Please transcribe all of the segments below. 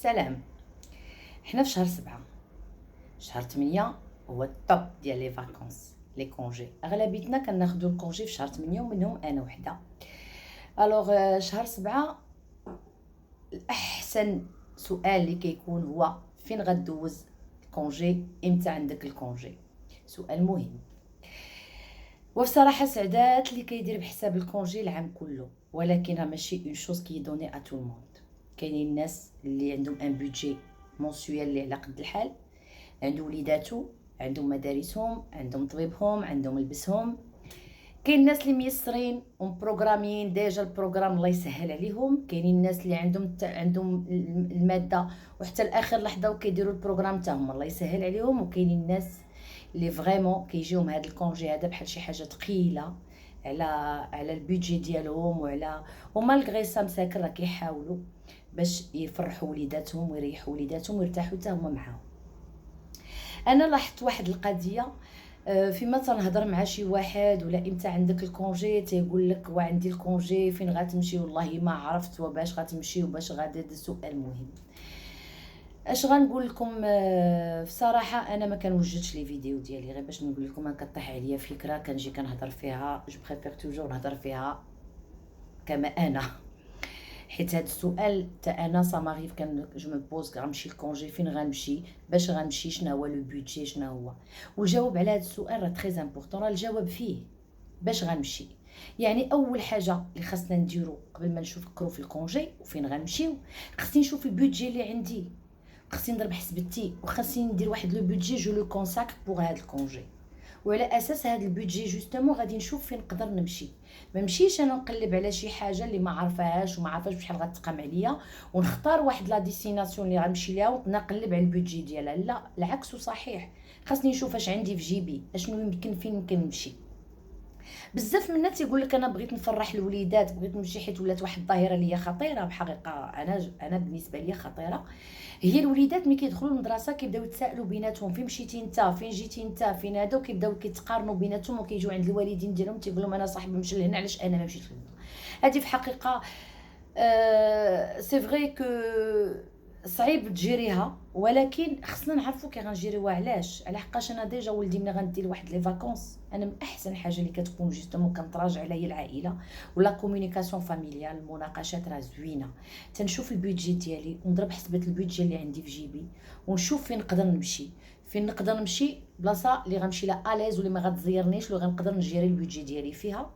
السلام. حنا في شهر 7، شهر 8 هو الطوب ديال لي فاكونس لي كونجي. اغلبيتنا كناخدو الكونجي في شهر 8 ومنهم انا وحده. الوغ شهر 7 الاحسن سؤال اللي كيكون هو فين غدوز الكونجي، امتى عندك الكونجي؟ سؤال مهم. وبصراحه سعدات اللي كيدير بحساب الكونجي العام كله، ولكن راه ماشي اون شوز كي دوني ا تو الموند. كاينين الناس اللي عندهم ان بودجي مونسيوال اللي على قد الحال، عندو وليداتو، عندهم مدارسهم، عندهم طبيبهم، عندهم لبسهم. كاين الناس اللي ميسرين ومبروغراميين ديجا البروغرام الله يسهل عليهم. كاينين الناس اللي عندهم الماده وحتى لاخر لحظه وكيديروا البروغرام تاعهم الله يسهل عليهم. وكاينين الناس اللي فريمون كيجيهم هذا الكونجي هذا بحال شي حاجه ثقيله على البودجي ديالهم ومالغري سا مساكن راه كيحاولوا باش يفرحوا وليداتهم ويريحوا وليداتهم ويرتاحوا حتى هما معاهم. انا لاحظت واحد القضيه، فيما تنهضر مع شي واحد ولا امتى عندك الكونجي تيقول لك وعندي الكونجي فين غتمشي والله ما عرفت وباش غتمشي وباش غادي. هذا سؤال مهم. اش غنقول لكم؟ في صراحه انا ما كنوجدش لي فيديو ديالي غير باش نقول لكم انا كطيح عليا فكره كنجي كنهضر فيها. جو بريفير توجور نهضر فيها كما انا، حيت هذا السؤال تاع انا صاماريف كان جو مو بوز غنمشي الكونجي فين غنمشي، باش غنمشي، شنو هو لو بودجي، شنو هو. والجواب على هذا السؤال راه تري امبورطون. راه الجواب فيه باش غنمشي. يعني اول حاجه اللي خاصنا نديرو قبل ما نفكروا في الكونجي وفين غنمشيو، خصني نشوف البودجي اللي عندي، خصني نضرب حسبتي وخصني ندير واحد لو بودجي جو لو كونساكر بوغ هذا الكونجي. وعلى اساس هذا البودجي جوستومون غادي نشوف فين نقدر نمشي. ما نمشيش انا نقلب على شي حاجه اللي ما عارفاهاش وما عارفاش بشحال غتقام عليا ونختار واحد لا ديستيناسيون اللي غنمشي ليها ونقلب على البودجي ديالها. لا، العكس صحيح. خاصني نشوف اش عندي في جيبي، اشنو يمكن فين يمكن نمشي. بزاف من الناس يقول لك انا بغيت نفرح الوليدات، بغيت نمشي، حيت ولات واحد الظاهره اللي هي خطيره بحقيقه. انا بالنسبه لي خطيره. هي الوليدات ملي كيدخلوا للمدرسه كيبداو يتسائلوا بيناتهم فين مشيتي انت، فين جيتي انت، فين هذا، وكيبداو كيتقارنوا بيناتهم وكيجيو عند الوالدين ديالهم تيقول لهم انا صاحبي مشى لهنا علاش انا ما مشيتش لهنا. هذه في حقيقه سي فري كو صعيب تجيريها، ولكن خصنا نعرفوا كي غنجيريوها علاش. على حقاش انا ديجا ولدي ملي غندي لواحد لي فاكونس، انا من احسن حاجه اللي كتكون جوستومون كنتراجع عليا هي العائله ولا كومونيكاسيون فاميليال. المناقشات راه زوينه. تنشوف البودجي ديالي ونضرب حسبه البودجي اللي عندي في جيبي ونشوف فين نقدر نمشي، فين نقدر نمشي بلاصه اللي غنمشي لها اليز واللي ما غتزيرنيش واللي غنقدر نجيري البودجي ديالي فيها.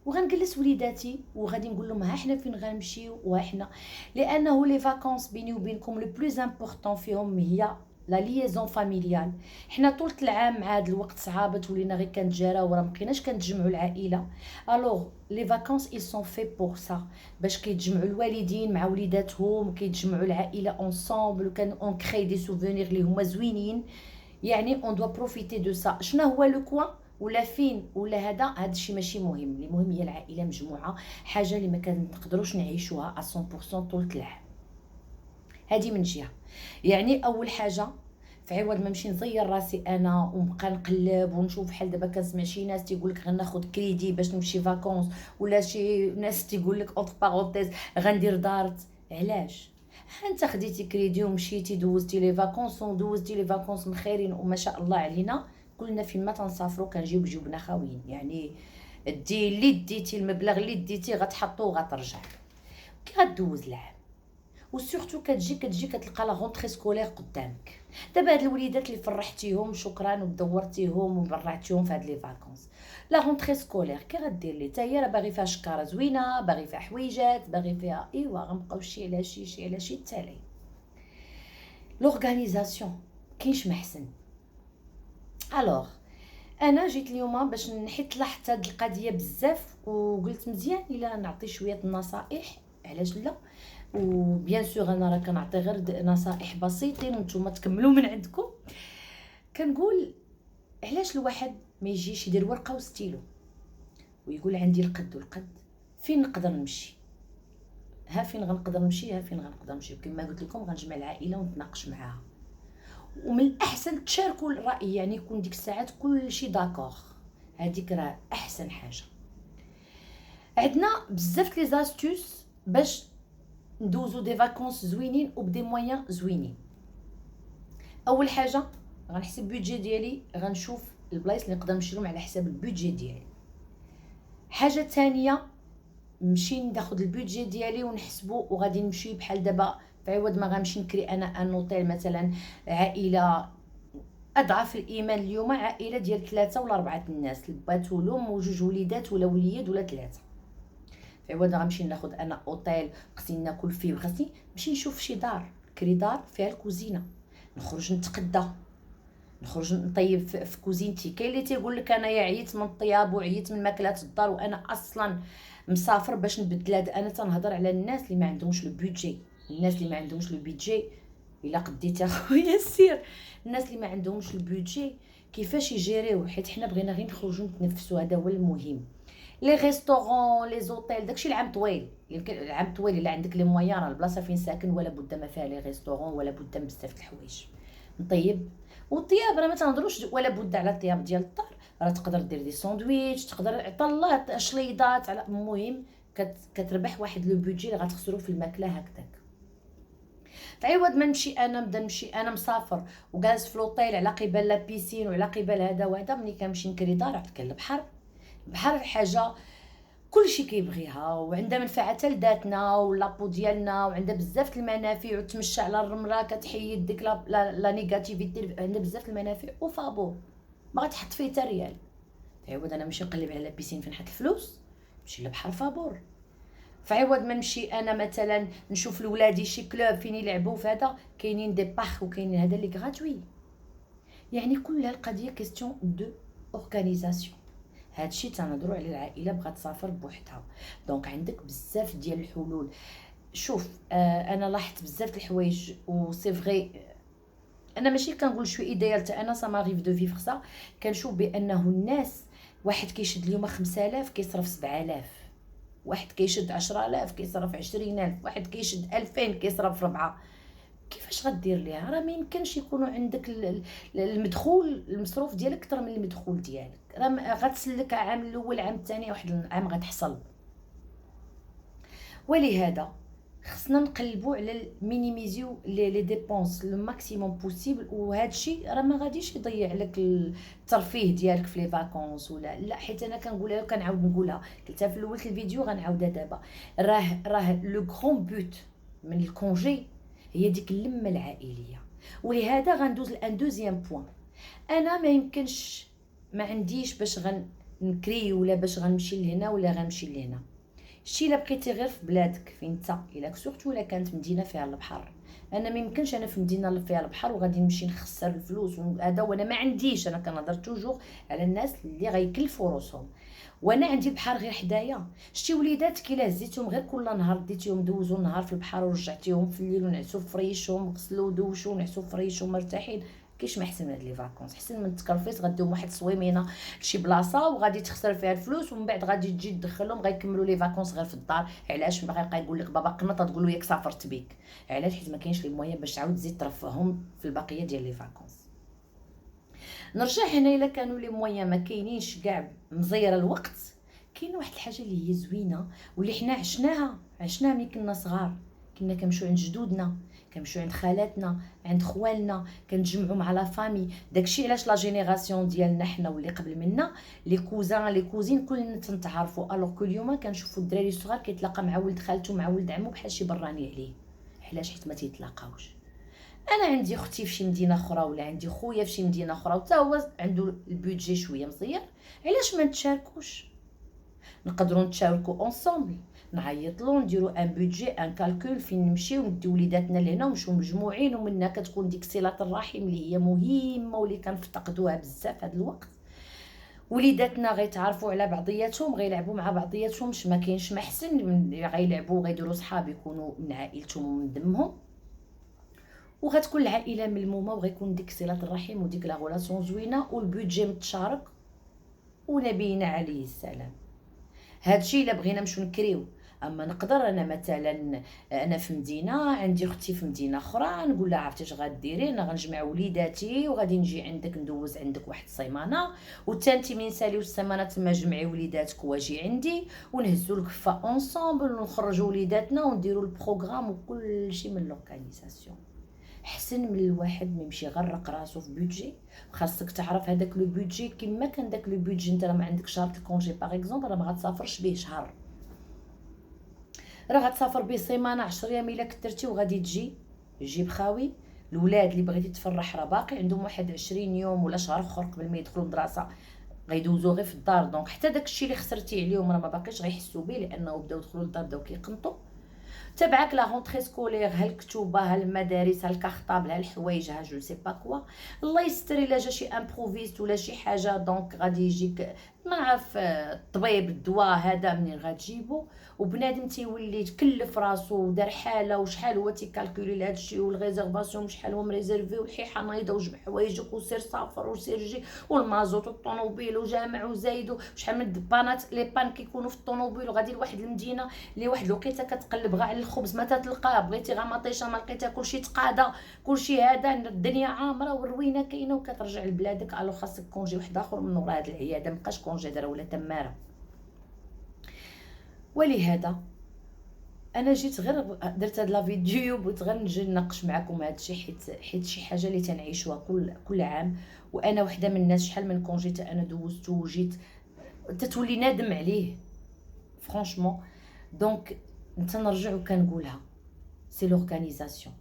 وغنجلس وليداتي وغادي نقول لهم ها حنا فين غنمشيو وها حنا. لانه لي فاكونس بيني وبينكم لو بلوز امبورطون فيهم هي لا ليزون فاميليال. حنا طول العام مع هذا الوقت صعابت ولينا غير كنتجاراو ورا مابقيناش كنتجمعوا العائله. الوغ لي فاكونس اي سون في بور سا، باش كيتجمعوا الوالدين مع وليداتهم، كيتجمعوا العائله اونصومبل وكان اون كري دي سوفونير اللي هما زوينين. يعني اون دوا بروفيتي دو سا. شنو هو لو كوان ولا فين ولا هذا الشيء ماشي مهم. اللي مهم هي العائله مجموعه، حاجه اللي ما كنقدروش نعيشوها 100% طول العام. هذه من جهه. يعني اول حاجه في عوض ما نمشي نزير راسي انا ونبقى نقلب ونشوف بحال دابا كنسمع شي ناس تيقول لك غناخذ كريدي باش نمشي فاكونس، ولا شي ناس تيقول لك اوتر بارونتيز غندير دارت. علاش؟ انت خديتي كريدي ومشيتي دوزتي لي فاكونس ودوزتي لي فاكونس مخيرين وما شاء الله علينا. كلنا فين ما تنسافروا كنجيو بجوبنا خاويين. يعني دي اللي ديتي المبلغ اللي ديتي غتحطوه وغترجع كي غدوز العام. وسورتو كتجي كتلقى لا غونطري سكولير قدامك. دابا هاد الوليدات اللي فرحتيهم شكرا ودورتيهم وبرعتيهم في هاد لي فاكونس، لا غونطري سكولير كي غدير لي؟ حتى هي راه باغي فيها شكاره زوينه، باغي فيها حويجات، باغي فيها ايوا غنبقاو شي على شي شي على شي التالي. لورغانيزاسيون كاينش محسن. الوغ انا جيت اليوم باش نحيت لاحظت هاد القضيه بزاف وقلت مزيان الا نعطي شويه النصائح. علاش لا؟ وبيان سور انا راه كنعطي غير نصائح بسيطين وانتم تكملوا من عندكم. كنقول علاش الواحد ما يجيش يدير ورقه وستيلو ويقول عندي القد والقد، فين نقدر نمشي، ها فين غنقدر نمشي، ها فين غنقدر نمشي. كما قلت لكم غنجمع العائله ونتناقش معاها. ومن الاحسن تشاركوا الراي، يعني يكون ديك الساعات كل شيء داكوغ. هذيك راه احسن حاجه. عندنا بزاف لي زاستوس باش ندوزو دي فاكونس زوينين وبدي مويان زوينين. اول حاجه غنحسب بودجي ديالي، غنشوف البلايص اللي نقدر نمشي لهم على حساب البودجي ديالي. حاجه ثانيه نمشي ناخذ البودجي ديالي ونحسبو، وغادي نمشي بحال دابا في عوض ما غنمشي نكري انا ان اوتيل مثلا عائله اضعف الايمان اليوم، عائله ديال 3 ولا 4 الناس، البات والام وجوج وليدات ولا وليد ولا 3، في عوض غنمشي ناخذ انا اوتيل خصني ناكل فيه وخصني نمشي نشوف شي دار، كري دار فيها الكوزينه، نخرج نتقدى، نخرج نطيب في كوزينتي. كاين اللي تيقول لك انايا عييت من الطياب وعييت من ماكلات الدار وانا اصلا مسافر باش نبدل هذا. انا تنهضر على الناس اللي ما عندهمش لو بودجي، الناس اللي ما عندهمش لو بودجي الا قديت اخويا سير. الناس اللي ما عندهمش البودجي كيفاش يجيريو، حيت حنا بغينا غير نخرجوا نتنفسوا، هذا هو المهم. لي ريستورون لي زوتيل داكشي العام طويل، يمكن العام طويل الا عندك لي مويان راه البلاصه فين ساكن ولا بد ما فيها لي ريستورون ولا بد من بزاف د الحوايج نطيب. والطياب راه ما تنهضروش ولا بد على الطياب ديال الدار، راه تقدر دير دي ساندويتش، تقدر طلات شليضات، على المهم كتربح واحد لو بودجي اللي غتخسرو في الماكله هكذاك. تعوض ما نمشي انا نبدا نمشي انا مسافر وجالس في لوطيل على قبال لا بيسين وعلى قبال هذا وهذا، ملي كنمشي نكري دار عاد كاين البحر. البحر حاجه كلشي كيبغيها وعندها منفعه لذاتنا ولابو ديالنا، وعندها بزاف المنافع، وتمشى على الرمله كتحيد ديك لا نيجاتيفيتي، عندها بزاف المنافع وفابور ما غتحط فيه حتى ريال. تعوض انا نمشي نقلب على بيسين فين نحط الفلوس، نمشي للبحر فابور. فعوض ما نمشي انا مثلا نشوف لولادي شي كلوب فين يلعبوا في هذا، كاينين دي باخ وكاينين هذا اللي غراتوي. يعني كل القضيه كيستيون دو اورغانيزاسيون. هادشي تنهضروا على العائله بغات تسافر بوحدها، دونك عندك بزاف ديال الحلول. شوف انا لاحظت بزاف د الحوايج و سي فري، انا ماشي كنقول شوي ايديال، حتى انا سا ماريف دو فيفر سا. كنشوف بانه الناس واحد كيشد اليوم 5000 كيصرف 7000، واحد كيشد 10000 كيصرف 20000، واحد كيشد 2000 كيصرف 4. كيفاش غدير ليها؟ راه ما يمكنش يكونوا عندك المدخول المصروف ديالك اكثر من المدخول ديالك، راه غتسلك عام الاول عام الثاني واحد العام غتحصل. ولهذا خصنا نقلبوا على مينيميزيو لي ديبونس لو ماكسيموم بوسيبل، وهذا الشيء راه ما غاديش يضيع لك الترفيه ديالك في لي فاكونس ولا لا. حيت انا كنقولها وكنعاود نقولها، قلتها في الاول الفيديو غنعاودها دابا، راه لو غران بوت من الكونجي هي ديك اللمه العائليه. ولهذا غندوز لان دوزيام بوين. انا ما يمكنش ما عنديش باش غنكري ولا باش غنمشي لهنا ولا غنمشي لهنا. شتي الا بقيتي غير في بلادك فين انت، الا سورتو الا كانت مدينه فيها البحر، انا ما يمكنش انا في مدينه اللي فيها البحر وغادي نمشي نخسر الفلوس وهذا، وانا ما عنديش. انا كنهضر توجور على الناس اللي غيكلفوا روسهم، وانا عندي البحر غير حدايا. شتي وليداتك الا هزيتهم غير كل نهار ديتيهم دوزوا النهار في البحر ورجعتيهم في الليل ونعسوا في فريشهم، غسلوا ودوشوا ونعسوا في فريشهم مرتاحين، كاينش ما احسن من هاد لي فاكونس. حسن من تكلفيت غديهم واحد الصويمينه لشي بلاصه وغادي تخسر فيها الفلوس، ومن بعد غادي تجي تدخلهم غيكملوا لي فاكونس غير في الدار. علاش؟ ما غيبقى يقول لك بابا قنط، تقول له ياك سافرت بيك. علاش؟ حيت ما كاينش لي مويا باش تعاود تزيد ترفههم في البقيه ديال لي فاكونس. نرجع هنا، الا كانوا لي مويا ما كاينينش كاع مزيره الوقت، كاين واحد الحاجه اللي هي زوينه واللي حنا عشناها ملي كنا صغار. كنا كنمشيو عند جدودنا، كنمشيو عند خالاتنا، عند خوالنا، كنتجمعوا مع لا فامي. داكشي علاش لا جينيراسيون ديالنا حنا واللي قبل منا لي كوزان لي كوزين كلنا تنتعرفوا. الوغ كل يوم كنشوفوا الدراري الصغار كيتلاقى مع ولد خالته مع ولد عمو بحال شي براني عليه. علاش؟ حيت ما تيتلاقاوش. انا عندي اختي في شي مدينه اخرى ولا عندي خويا في شي مدينه اخرى وتا هو عنده البودجي شويه مزير، علاش ما نتشاركوش؟ نقدروا نتشاركوا اونصومبل، نعيطلو نديروا ان بودجي ان كالكول فين نمشيو نديو وليداتنا لهنا ونمشيو مجموعين، ومنها كتكون ديك صله الرحم اللي هي مهمه واللي كنفتقدوها بزاف هذا الوقت. وليداتنا غيتعرفوا على بعضياتهم، غيلعبوا مع بعضياتهم، ما كاينش ما احسن غيلعبوا غيديروا صحاب يكونوا من عائلتهم ومن دمهم، وغتكون العائله ملمومه وغيكون ديك صله الرحم وديك لا غولاسيون زوينه والبودجي متشارك. ونبينا عليه السلام. هادشي الا بغينا نمشيو نكريو اما نقدر انا مثلا، انا في مدينه، عندي اختي في مدينه اخرى، نقول لها عرفتي اش غديري، انا غنجمع وليداتي وغادي نجي عندك ندوز عندك واحد السيمانه، وتانتي من نساليو السيمانه تما جمعي وليداتك واجي عندي، ونهزو الكفه اونصومبل ونخرجوا وليداتنا ونديروا البروغرام وكل شيء من لوكاليزاسيون. حسن من الواحد ما يمشي يغرق راسو في بودجي. خاصك تعرف هذاك لو بودجي كيما كان داك لو بودجي، انت راه ما عندك شهر الكونجي باغ اكزومبل، راه ما غتسافرش به شهر، راه غتسافر به سيمانه 10 ايام الا كثرتي وغادي تجي جيب خاوي. الولاد اللي بغيتي تفرح راه باقي عندهم واحد 20 يوم ولا شهر اخر قبل ما يدخلوا المدرسه، غيدوزو غير في الدار. دونك حتى داكشي اللي خسرتي عليهم راه ما باقيش غيحسوا به، لانه بداو دخلوا للدار بداو كيقنطوا. تبعك لا رونطري سكولير، ها الكتوبه ها المدارس ها الكارطابل ها الحوايج ها جو سي با كوا، الله يستر الا جا شي امبروفيست ولا شي حاجه، دونك غادي يجيك ما نعرف الطبيب الدواء هذا منين غتجيبو، وبنادم تيولي تكلف راسو ودار حاله وشحال هو تيكالكولي لهذا الشيء، والغيزيرفاسيون شحال هو مريزيرفي، والحيحه نايضه وجمع حوايجك وسير سافر وسير جي، والمازوط والطوموبيل وجامع وزايد وشحال من البانات لي بان كيكونوا في الطوموبيل، وغادي لواحد المدينه اللي واحد الوقيته كتقلب غا على الخبز ما تلقاه، بغيتي غا مطيشه ما لقيتها، كلشي تقادا كلشي هذا، الدنيا عامره والروينه كاينه، وكترجع لبلادك. الو خاصك كونجي واحد اخر من ورا هاد العياده، مابقاش كونجي دابا ولا تماره. ولهذا انا جيت غير درت هاد لا فيديو، بغيت غير نجي نناقش معكم هاد الشيء، حيت شي حاجه اللي تنعيشوها كل عام، وانا وحده من الناس شحال من كونجي تا انا دوزتو وجيت تتولي نادم عليه فرانشمون. دونك تنرجع وكنقولها سي لورغانيزاسيون،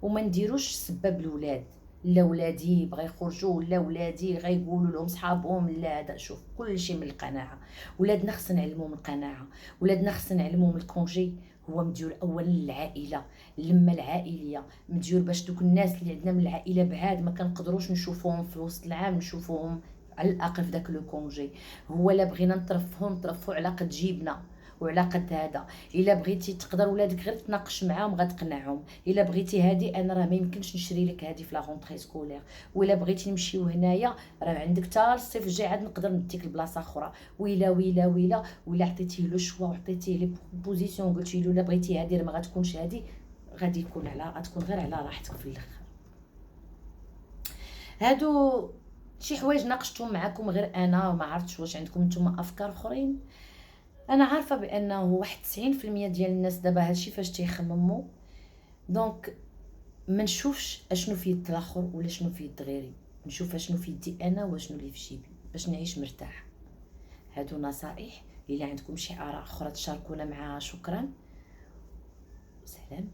وما نديروش سبب الولاد، لا ولادي بغا يخرجوا ولا ولادي غيقولوا لهم صحابهم، لا هذا شوف كلشي من القناعه. ولادنا خصنا نعلموهم القناعه، ولادنا خصنا نعلموهم الكونجي هو مديور اولا للعائله، اللمه العائليه مديور باش دوك الناس اللي عندنا من العائله بعاد ما كنقدروش نشوفوهم في وسط العام، نشوفوهم على الاقل في داك لو كونجي. هو لا بغينا نطرفو على قد جيبنا وعلى قد هذا. الا بغيتي تقدر ولادك غير تناقش معاهم غتقنعهم، الا بغيتي هادي انا راه ما يمكنش نشري لك هادي في لا رونطري سكولير، ولا بغيتي نمشيو هنايا راه عندك تا الصيف الجاي عاد نقدر نديك لبلاصه اخرى. ولا عطيتيه لو شوا وعطيتيه لي بوزيسيون، قلتي له الا بغيتي هادي راه ما غتكونش هادي، غادي يكون غتكون غير على راحتك في الاخر. هادو شي حوايج ناقشتهم معكم غير انا، ما عرفتش واش عندكم نتوما افكار اخرين. انا عارفه بانه واحد 90% ديال الناس دابا هادشي فاش تيخمموا، دونك ما نشوفش اشنو في يد الاخر ولا شنو في يد غيري، نشوف اشنو في يدي انا واشنو اللي في جيبي باش نعيش مرتاح. هادو نصائح، الا عندكم شي اراء اخرى تشاركونا معها شكرا، سلام.